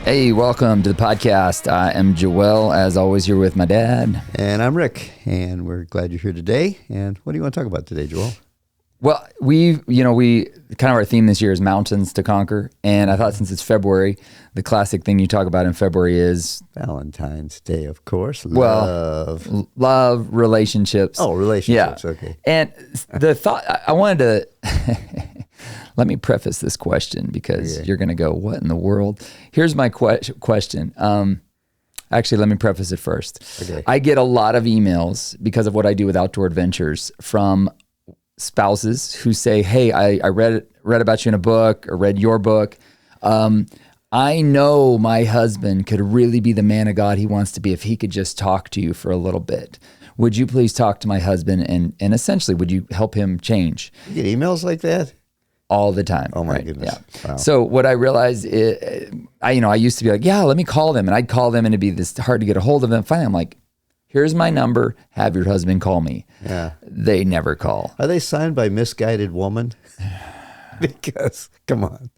Hey, welcome to the podcast. I am Joel, as always, here with my dad. And I'm Rick, and we're glad you're here today. And what do you want to talk about today, Joel? Well, we kind of our theme this year is mountains to conquer. And I thought since it's February, the classic thing you talk about in February is Valentine's Day, of course. Love, relationships. Oh, relationships. Yeah. Okay. And the thought, I wanted to, let me preface this question because you're going to go, what in the world? Here's my question. Actually, let me preface it first. Okay. I get a lot of emails because of what I do with Outdoor Adventures from spouses who say, hey, I read about you in a book or read your book. I know my husband could really be the man of God he wants to be if he could just talk to you for a little bit. Would you please talk to my husband and essentially would you help him change? You get emails like that? All the time. Oh my right? goodness. Yeah. Wow. So what I realized is, I used to be like, yeah, let me call them. And I'd call them and it'd be this hard to get a hold of them. Finally, I'm like, here's my number. Have your husband call me. Yeah. They never call. Are they signed by Misguided Woman? Because, come on.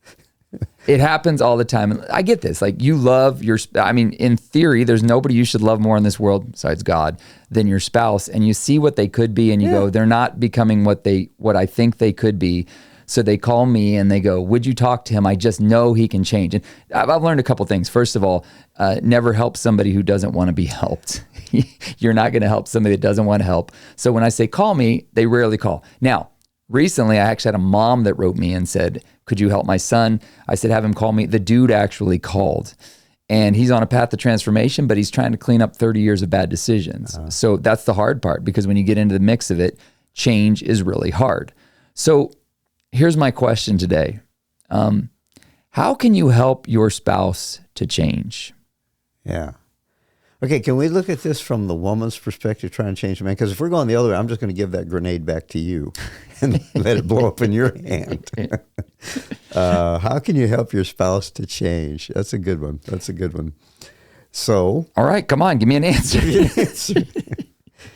It happens all the time. I get this. Like you love in theory, there's nobody you should love more in this world besides God than your spouse. And you see what they could be and you go, they're not becoming what I think they could be. So they call me and they go, would you talk to him? I just know he can change. And I've learned a couple things. First of all, never help somebody who doesn't want to be helped. You're not going to help somebody that doesn't want to help. So when I say call me, they rarely call. Now, recently, I actually had a mom that wrote me and said, could you help my son? I said, have him call me. The dude actually called. And he's on a path to transformation, but he's trying to clean up 30 years of bad decisions. So that's the hard part, because when you get into the mix of it, change is really hard. So here's my question today. How can you help your spouse to change? Yeah. Okay, can we look at this from the woman's perspective, try and change the man? Because if we're going the other way, I'm just going to give that grenade back to you and let it blow up in your hand. How can you help your spouse to change? That's a good one. So. All right, come on, give me an answer.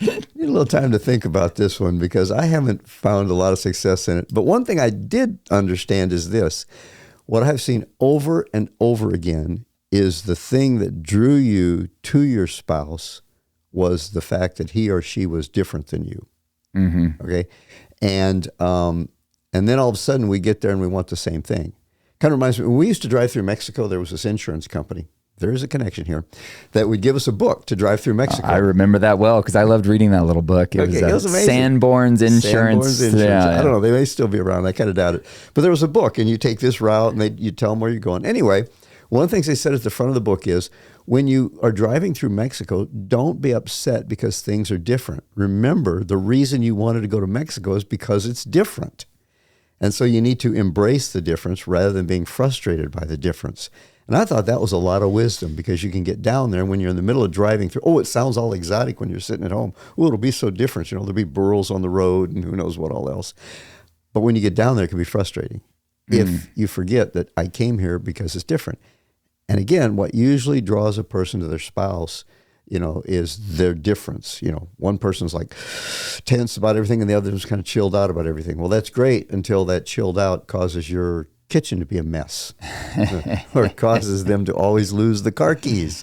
Need a little time to think about this one because I haven't found a lot of success in it. But one thing I did understand is this. What I've seen over and over again is the thing that drew you to your spouse was the fact that he or she was different than you. Mm-hmm. Okay. And then all of a sudden we get there and we want the same thing. Kind of reminds me, when we used to drive through Mexico, there was this insurance company. There is a connection here that would give us a book to drive through Mexico. I remember that well because I loved reading that little book. It was amazing. Sanborn's Insurance. Yeah. I don't know. They may still be around. I kind of doubt it. But there was a book, and you take this route, and you tell them where you're going. Anyway, one of the things they said at the front of the book is, when you are driving through Mexico, don't be upset because things are different. Remember, the reason you wanted to go to Mexico is because it's different. And so you need to embrace the difference rather than being frustrated by the difference. And I thought that was a lot of wisdom because you can get down there and when you're in the middle of driving through, it sounds all exotic when you're sitting at home. It'll be so different. There'll be burros on the road and who knows what all else. But when you get down there, it can be frustrating if you forget that I came here because it's different. And again, what usually draws a person to their spouse, is their difference. One person's like tense about everything and the other is kind of chilled out about everything. Well, that's great until that chilled out causes your kitchen to be a mess or causes them to always lose the car keys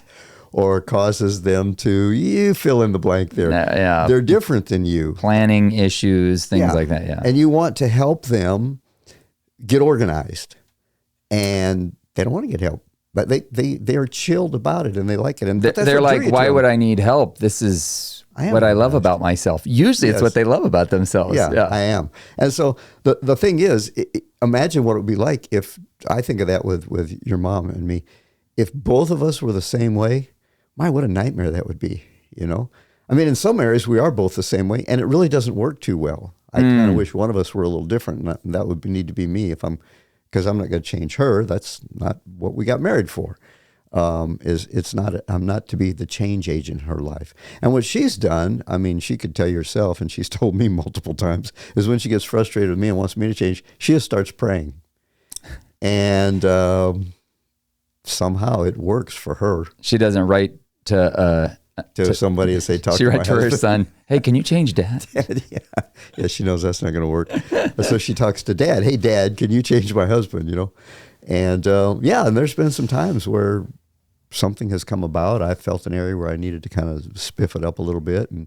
or causes them to, you fill in the blank there. Yeah. They're different than you. Planning issues, things like that. Yeah. And you want to help them get organized and they don't want to get help, but they are chilled about it and they like it. And they're like, why would I need help? This is what I love about myself. Usually it's what they love about themselves. Yeah, I am. And so the thing is, imagine what it would be like if, I think of that with your mom and me, if both of us were the same way, what a nightmare that would be, in some areas we are both the same way and it really doesn't work too well. I kind of wish one of us were a little different and that would need to be me because I'm not going to change her. That's not what we got married for. I'm not to be the change agent in her life. And what she's done, she could tell you herself, and she's told me multiple times, is when she gets frustrated with me and wants me to change, she just starts praying. And somehow it works for her. She doesn't write to somebody and say, talk she to my write to her son, hey, can you change Dad? Yeah, she knows that's not going to work. So she talks to Dad. Hey, Dad, can you change my husband, And and there's been some times where something has come about. I felt an area where I needed to kind of spiff it up a little bit, and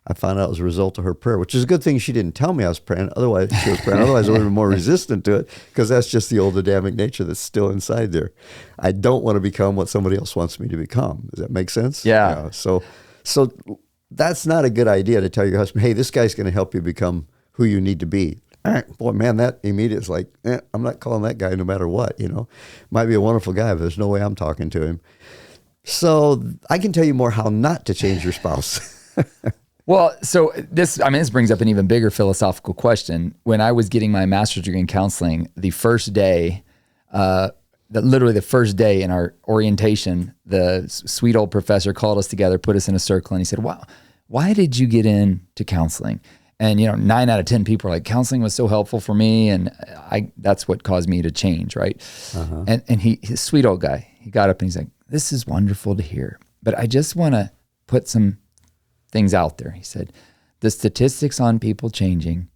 I found out it was a result of her prayer, which is a good thing she didn't tell me I was praying. Otherwise, she was praying. Otherwise, I would have been more resistant to it, because that's just the old Adamic nature that's still inside there. I don't want to become what somebody else wants me to become. Does that make sense? Yeah. So that's not a good idea to tell your husband, hey, this guy's going to help you become who you need to be. Boy, man, that immediate is like, I'm not calling that guy no matter what, Might be a wonderful guy, but there's no way I'm talking to him. So I can tell you more how not to change your spouse. Well, so this brings up an even bigger philosophical question. When I was getting my master's degree in counseling, the first day, literally the first day in our orientation, the sweet old professor called us together, put us in a circle, and he said, wow, why did you get into counseling? And 9 out of 10 people are like, counseling was so helpful for me, and that's what caused me to change, right? Uh-huh. And he's a sweet old guy. He got up and he's like, this is wonderful to hear, but I just want to put some things out there. He said, the statistics on people changing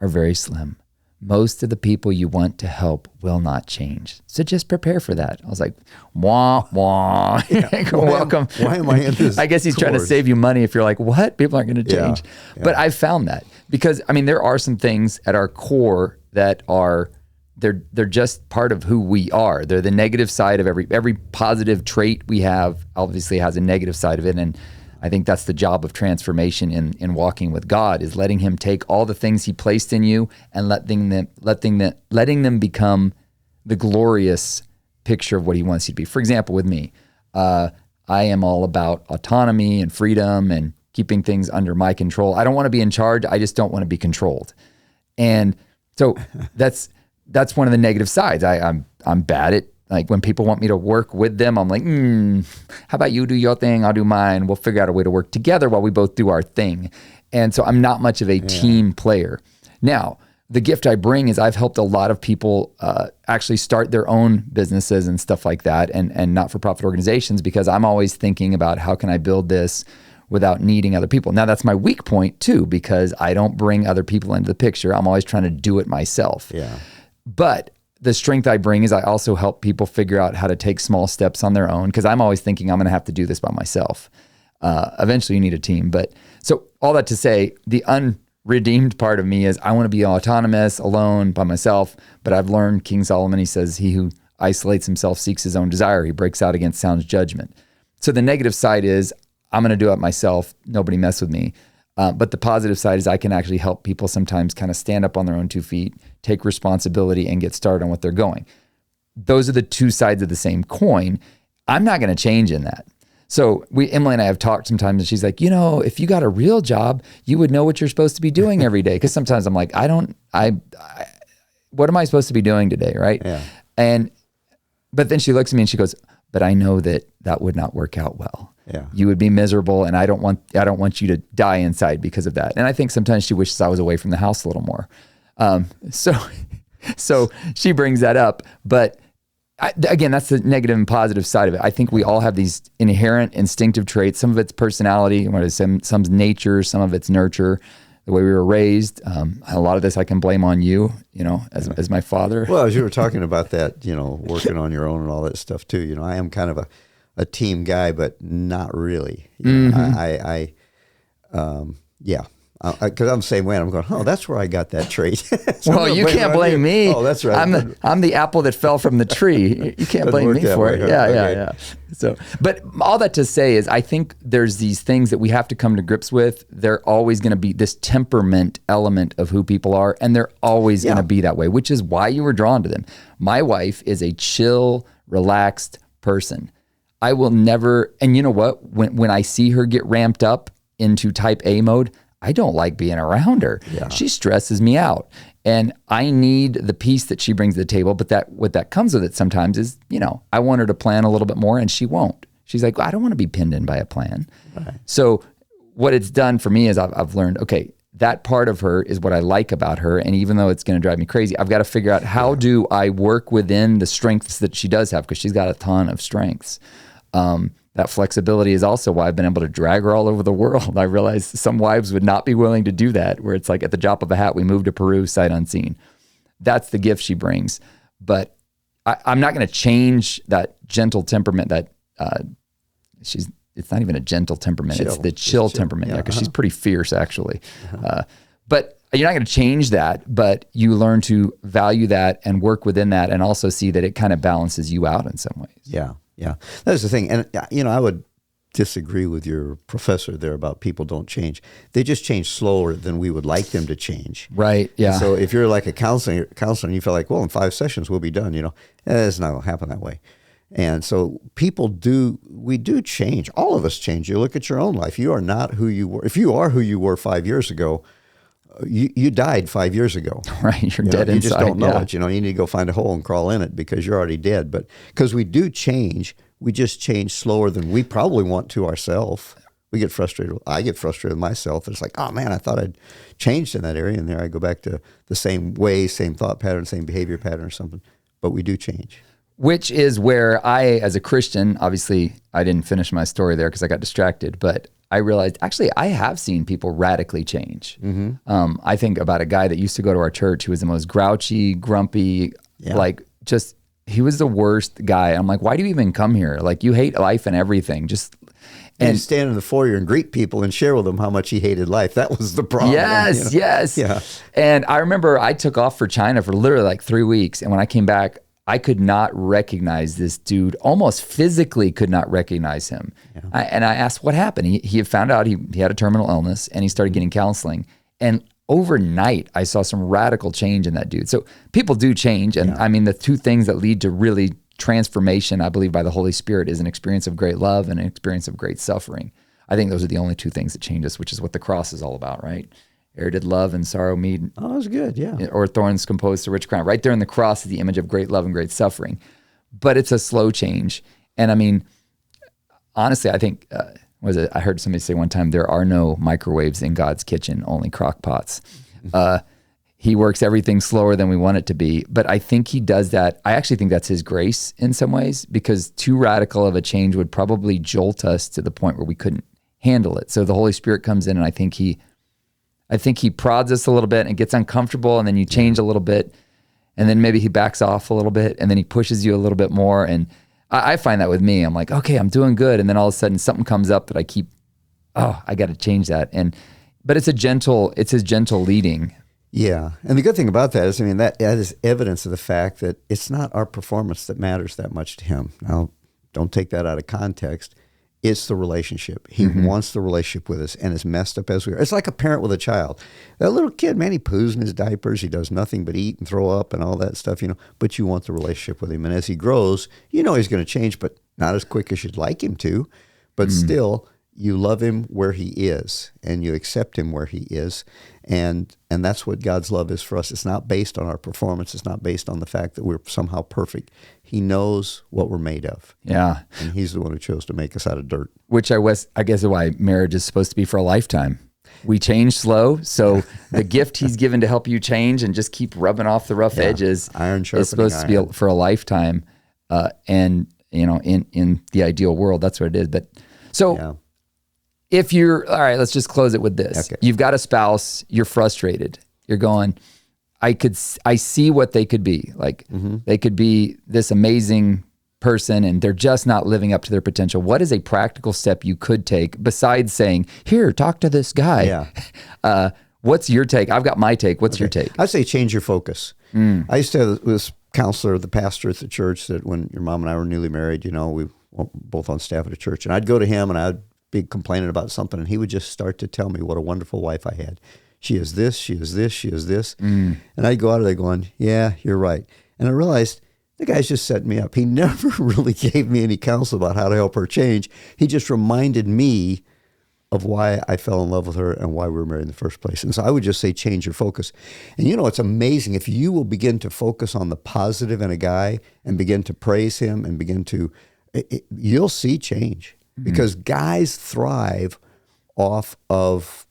are very slim. Most of the people you want to help will not change. So just prepare for that. I was like, wah, wah. Yeah. Welcome. Why am I in this? I guess he's trying to save you money if you're like, what? People aren't going to change. Yeah. But I've found that because, there are some things at our core that are, they're just part of who we are. They're the negative side of every positive trait we have obviously has a negative side of it. And I think that's the job of transformation in walking with God, is letting him take all the things he placed in you and letting them become the glorious picture of what he wants you to be. For example, with me, I am all about autonomy and freedom and keeping things under my control. I don't want to be in charge. I just don't want to be controlled. And so that's one of the negative sides. I'm bad at, like, when people want me to work with them, I'm like, how about you do your thing, I'll do mine. We'll figure out a way to work together while we both do our thing. And so I'm not much of a team player. Now, the gift I bring is I've helped a lot of people actually start their own businesses and stuff like that, and not-for-profit organizations, because I'm always thinking about how can I build this without needing other people. Now, that's my weak point too, because I don't bring other people into the picture. I'm always trying to do it myself. Yeah. But the strength I bring is I also help people figure out how to take small steps on their own, because I'm always thinking I'm going to have to do this by myself. Eventually you need a team. But so all that to say, the unredeemed part of me is I want to be autonomous, alone, by myself. But I've learned, King Solomon, he says, he who isolates himself seeks his own desire. He breaks out against sound judgment. So the negative side is I'm going to do it myself. Nobody mess with me. But the positive side is I can actually help people sometimes kind of stand up on their own 2 feet, take responsibility, and get started on what they're going. Those are the two sides of the same coin. I'm not going to change in that. So Emily and I have talked sometimes, and she's like, if you got a real job, you would know what you're supposed to be doing every day. Because sometimes I'm like, what am I supposed to be doing today, right? Yeah. But then she looks at me and she goes, but I know that would not work out well. Yeah. You would be miserable, and I don't want you to die inside because of that. And I think sometimes she wishes I was away from the house a little more. So she brings that up. But again, that's the negative and positive side of it. I think we all have these inherent instinctive traits. Some of it's personality, some's nature, some of it's nurture, the way we were raised. A lot of this I can blame on you, as my father. Well, as you were talking about that, working on your own and all that stuff too, I am kind of a team guy, but not really. Yeah. Because I'm the same way. And I'm going, that's where I got that trait. So well, you can't blame me. Oh, that's right. I'm the apple that fell from the tree. You can't blame me for it. Yeah. So, but all that to say is, I think there's these things that we have to come to grips with. They're always going to be this temperament element of who people are, and they're always going to be that way, which is why you were drawn to them. My wife is a chill, relaxed person. I will never, and you know what? When I see her get ramped up into type A mode, I don't like being around her. Yeah. She stresses me out. And I need the peace that she brings to the table. But what that comes with it sometimes is, I want her to plan a little bit more, and she won't. She's like, I don't want to be pinned in by a plan. Right. So what it's done for me is I've learned, okay, that part of her is what I like about her. And even though it's going to drive me crazy, I've got to figure out how do I work within the strengths that she does have, because she's got a ton of strengths. That flexibility is also why I've been able to drag her all over the world. I realize some wives would not be willing to do that, where it's like at the drop of a hat, we move to Peru sight unseen. That's the gift she brings. But I'm not going to change that gentle temperament, that it's not even a gentle temperament. It's the chill temperament. Yeah, because she's pretty fierce actually. But you're not going to change that, but you learn to value that and work within that, and also see that it kind of balances you out in some ways. Yeah. That's the thing. And, I would disagree with your professor there about people don't change. They just change slower than we would like them to change. Right. Yeah. And so if you're like a counselor and you feel like, well, in 5 sessions we'll be done, it's not going to happen that way. And so we do change. All of us change. You look at your own life. You are not who you were. If you are who you were 5 years ago, you died 5 years ago. Right. You're dead inside. You just don't know it. You need to go find a hole and crawl in it because you're already dead. But because we do change, we just change slower than we probably want to ourselves. We get frustrated. I get frustrated with myself. It's like, oh man, I thought I'd changed in that area. And there I go back to the same way, same thought pattern, same behavior pattern or something. But we do change. Which is where I, as a Christian, obviously I didn't finish my story there because I got distracted, but I realized actually I have seen people radically change. Mm-hmm. I think about a guy that used to go to our church who was the most grouchy, grumpy, he was the worst guy. I'm like, why do you even come here? Like, you hate life and everything. And stand in the foyer and greet people and share with them how much he hated life. That was the problem. Yes. Yeah. And I remember I took off for China for literally like 3 weeks. And when I came back, I could not recognize this dude, almost physically could not recognize him. Yeah. And I asked what happened. He had found out he had a terminal illness and he started getting counseling. And overnight, I saw some radical change in that dude. So people do change. And I mean, the two things that lead to really transformation, I believe, by the Holy Spirit is an experience of great love and an experience of great suffering. I think those are the only two things that change us, which is what the cross is all about, right? Ere did love and sorrow meet. Oh, that's good, yeah. Or thorns composed a rich crown. Right there in the cross is the image of great love and great suffering. But it's a slow change. And I mean, honestly, I think, I heard somebody say one time, there are no microwaves in God's kitchen, only crock pots. He works everything slower than we want it to be. But I think he does that. I actually think that's his grace in some ways, because too radical of a change would probably jolt us to the point where we couldn't handle it. So the Holy Spirit comes in, and I think he prods us a little bit and gets uncomfortable, and then you change a little bit, and then maybe he backs off a little bit, and then he pushes you a little bit more. And I find that with me. I'm like, okay, I'm doing good. And then all of a sudden something comes up that I got to change that. But it's his gentle leading. Yeah. And the good thing about that is, that is evidence of the fact that it's not our performance that matters that much to him. Now, don't take that out of context. It's the relationship. He wants the relationship with us, and as messed up as we are. It's like a parent with a child. That little kid, man, he poos in his diapers. He does nothing but eat and throw up and all that stuff, but you want the relationship with him. And as he grows, he's going to change, but not as quick as you'd like him to. But still, you love him where he is, and you accept him where he is. And that's what God's love is for us. It's not based on our performance. It's not based on the fact that we're somehow perfect. He knows what we're made of. Yeah. And he's the one who chose to make us out of dirt. Which I guess is why marriage is supposed to be for a lifetime. We change slow. So the gift he's given to help you change and just keep rubbing off the rough edges iron sharpening is supposed to be for a lifetime. And, in the ideal world, that's what it is. But so if all right, let's just close it with this. Okay. You've got a spouse, you're frustrated. You're going, I see what they could be. Like they could be this amazing person and they're just not living up to their potential. What is a practical step you could take besides saying, here, talk to this guy? Yeah. What's your take? I've got my take. What's your take? I'd say change your focus. I used to have this counselor, the pastor at the church, that when your mom and I were newly married, we were both on staff at a church, and I'd go to him and I'd be complaining about something, and he would just start to tell me what a wonderful wife I had. She is this, she is this, she is this. And I'd go out of there going, yeah, you're right. And I realized the guy's just setting me up. He never really gave me any counsel about how to help her change. He just reminded me of why I fell in love with her and why we were married in the first place. And so I would just say, change your focus. And it's amazing. If you will begin to focus on the positive in a guy and begin to praise him and begin to, you'll see change. Because guys thrive off of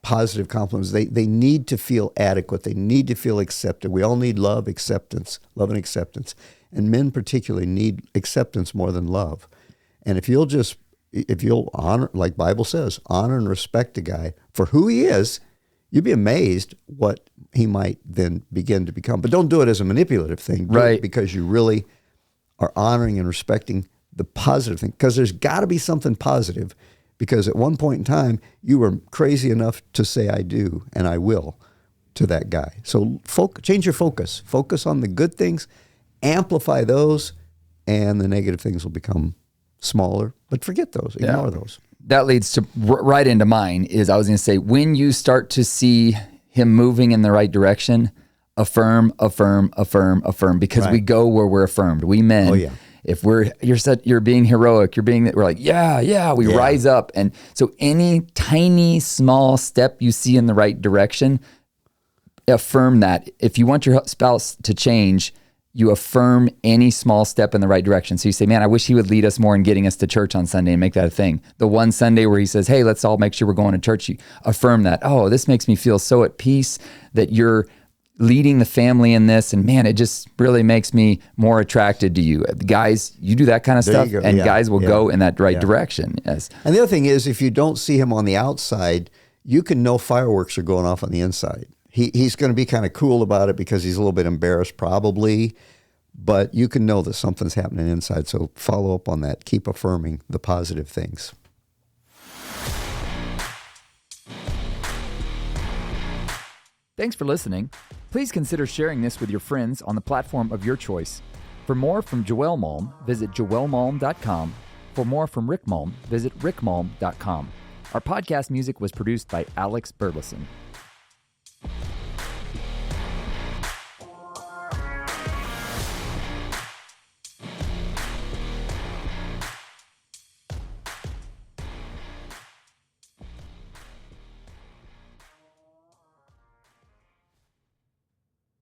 positive compliments. They need to feel adequate. They need to feel accepted. We all need love and acceptance. And men particularly need acceptance more than love. And if you'll honor, like Bible says, honor and respect a guy for who he is, you'd be amazed what he might then begin to become. But don't do it as a manipulative thing. Do it because you really are honoring and respecting the positive thing, because there's got to be something positive, because at one point in time, you were crazy enough to say, I do, and I will to that guy. So change your focus. Focus on the good things, amplify those, and the negative things will become smaller, but forget those, ignore those. That leads to right into mine is I was going to say, when you start to see him moving in the right direction, affirm, because we go where we're affirmed. We men, if you're being heroic, we're like, we rise up. And so any tiny, small step you see in the right direction, affirm that. If you want your spouse to change, you affirm any small step in the right direction. So you say, man, I wish he would lead us more in getting us to church on Sunday and make that a thing. The one Sunday where he says, hey, let's all make sure we're going to church, you affirm that. Oh, this makes me feel so at peace that you're leading the family in this. And man, it just really makes me more attracted to you. Guys, you do that kind of stuff and guys will go in that right direction. Yes. And the other thing is, if you don't see him on the outside, you can know fireworks are going off on the inside. He's going to be kind of cool about it because he's a little bit embarrassed probably, but you can know that something's happening inside. So follow up on that. Keep affirming the positive things. Thanks for listening. Please consider sharing this with your friends on the platform of your choice. For more from Joël Malm, visit joelmalm.com. For more from Rick Malm, visit rickmalm.com. Our podcast music was produced by Alex Burleson.